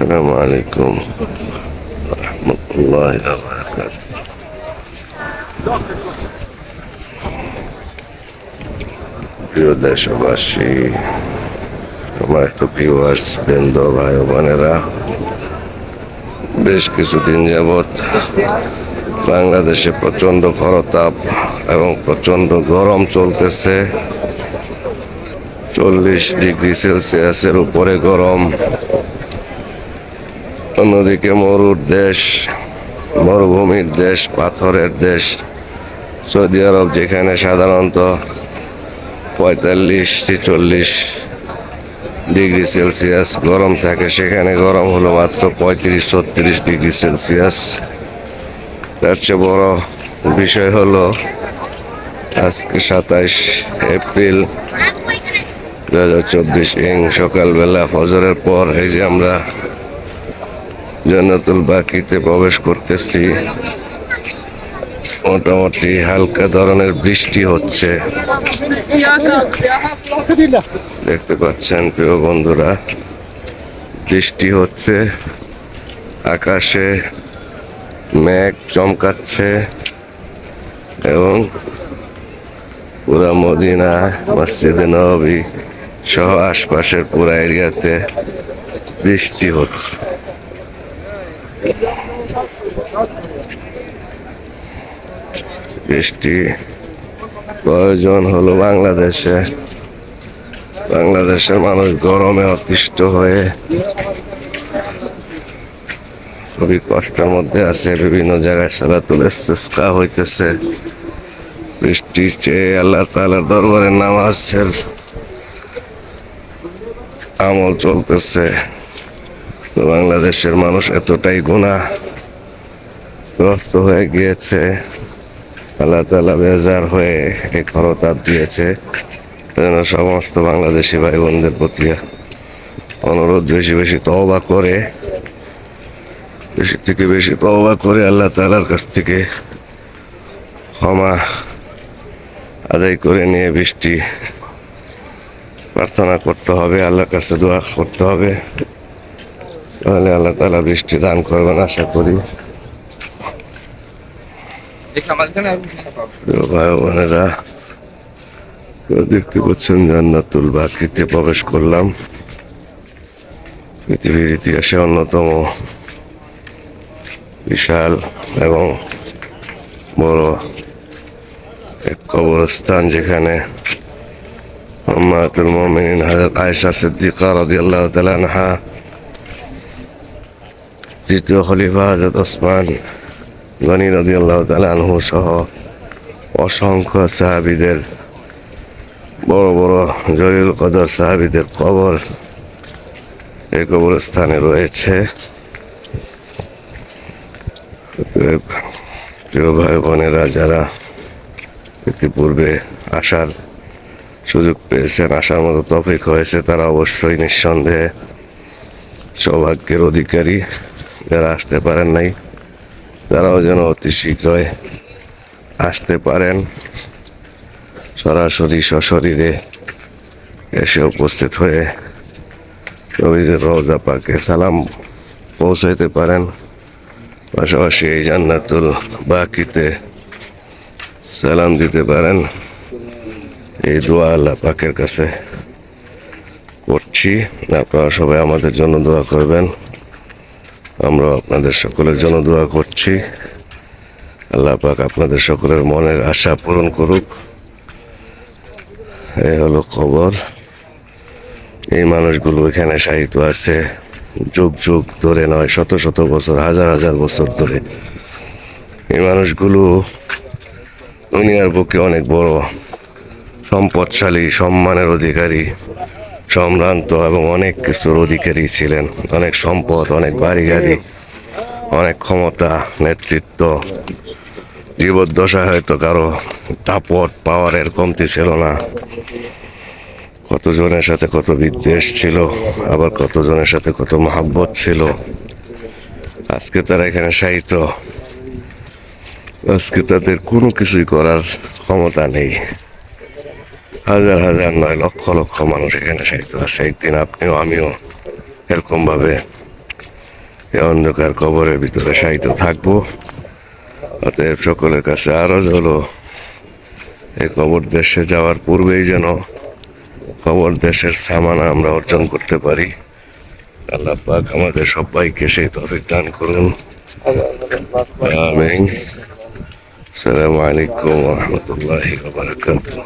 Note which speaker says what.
Speaker 1: আসসালামু আলাইকুম রহমতুল্লাহি ওয়া বারাকাতুহু। প্রিয় দেশবাসী, আমার তো ভিউয়ার্স বৃন্দ, ভাই ও বোনেরা, বেশ কিছুদিন যাবৎ বাংলাদেশে প্রচণ্ড খরতাপ এবং প্রচণ্ড গরম চলতেছে। 40 ডিগ্রি সেলসিয়াসের উপরে গরম। অন্যদিকে মরুর দেশ, মরুভূমির দেশ, পাথরের দেশ সৌদি আরব, যেখানে সাধারণত 45-46 ডিগ্রি সেলসিয়াস গরম থাকে, সেখানে গরম হলো মাত্র 35-36 ডিগ্রি সেলসিয়াস। তার চেয়ে বড় বিষয় হলো আজকে 27 এপ্রিল 2024 সকালবেলা ফজরের পর এই যে আমরা জান্নাতুল বাকিতে প্রবেশ করতেছি। মোটামুটি হালকা ধরনের বৃষ্টি হচ্ছে, দেখতে পাচ্ছেন প্রিয় বন্ধুরা, বৃষ্টি হচ্ছে। আকাশে মেঘ চমকাচ্ছে এবং পুরা মদিনা, মসজিদে নববী সহ আশপাশের পুরা এরিয়াতে বৃষ্টি হচ্ছে। বৃষ্টি প্রয়োজন হলো বাংলাদেশের মানুষ গরমে অতিষ্ঠ হয়ে খুবই কষ্টের মধ্যে আছে। বিভিন্ন জায়গায় সালাতুল ইস্তিসকা হইতেছে, বৃষ্টি চেয়ে আল্লাহ তাআলার দরবারে নামাজের আমল চলতেছে। তো বাংলাদেশের মানুষ এতটাই গুনাহগ্রস্ত হয়ে গিয়েছে, আল্লাহ তাআলা বেজার হয়ে এই খরতাপ দিয়েছে। সমস্ত বাংলাদেশি ভাই বোনদের প্রতি অনুরোধ, বেশি বেশি তওবা করে, বেশি থেকে বেশি তওবা করে আল্লাহ তাআলার কাছ থেকে ক্ষমা আদায় করে নিয়ে বৃষ্টি প্রার্থনা করতে হবে, আল্লাহর কাছে দোয়া করতে হবে, তাহলে আল্লাহ তাআলা বৃষ্টি দান করবেন আশা করি। ভাই বোনেরা, দেখতে পাচ্ছেন জান্নাতুল বাকিতে প্রবেশ করলাম। পৃথিবীর ইতিহাসে অন্যতম বিশাল এবং বড় এক কবরস্থান, যেখানে উম্মাহাতুল মুমিনিন হযরত আয়েশা সিদ্দিকা রাদিয়াল্লাহু তাআলা আনহা, তৃতীয় খলিফা হযরত ওসমান গনি রাদিয়াল্লাহু তাআলা আনহু সহ অসংখ্য সাহাবীদের, বড় বড় জলিল কদর সাহাবীদের কবর এই কবরস্থানে রয়েছে। প্রিয় ভাই বোনেরা, যারা ইতিপূর্বে আসার সুযোগ পেয়েছেন, আসার মতো তৌফিক হয়েছে, তারা অবশ্যই নিঃসন্দেহে সৌভাগ্যের অধিকারী। যারা আসতে পারেন নাই, তারাও যেন অতি শীঘ্রই আসতে পারেন, সরাসরি সশরীরে এসে উপস্থিত হয়ে নবীজির রওজা পাকে সালাম পৌঁছাইতে পারেন। পাশাপাশি এই জান্নাতুল বাকিতে সালাম দিতে পারেন। এই দোয়া আল্লাহ পাকের কাছে করছি, আপনারা সবাই আমাদের জন্য দোয়া করবেন, আমরা আপনাদের সকলের জন্য দোয়া করছি। আল্লাহ পাক আপনাদের সকলের মনের আশা পূরণ করুক। এই হলো খবর। এই মানুষগুলো এখানে শায়িত আছে যুগ যুগ ধরে নয়, শত শত বছর, হাজার হাজার বছর ধরে। এই মানুষগুলো দুনিয়ার বুকে অনেক বড় সম্পদশালী, সম্মানের অধিকারী, সম্ভ্রান্ত এবং অনেক কিছুর অধিকারী ছিলেন। অনেক সম্পদ, অনেক বাড়ি গাড়ি, অনেক ক্ষমতা, নেতৃত্ব। জীবদ্দশায় হয়তো কারো দাপট পাওয়ারের কমতি ছিল না। কতজনের সাথে কত বিদ্বেষ ছিল, আবার কতজনের সাথে কত মহাব্বত ছিল। আজকে তারা এখানে শায়িত, আজকে তাদের কোনো কিছুই করার ক্ষমতা নেই। হাজার হাজার নয়, লক্ষ লক্ষ মানুষ এখানে শায়িত আছে। একদিন আপনিও আমিও এরকম ভাবে এই অন্ধকার কবরের ভিতরে শায়িত থাকবো। অতএব সকলের কাছে আরজ হলো, এই কবর দেশে যাওয়ার পূর্বেই যেন কবর দেশের সামানা আমরা অর্জন করতে পারি। আল্লাহ পাক আমাদের সবাইকে সেই তৌফিক দান করুন। আমিন। আসসালামু আলাইকুম ওয়া রাহমাতুল্লাহি ওয়া বারাকাতুহু।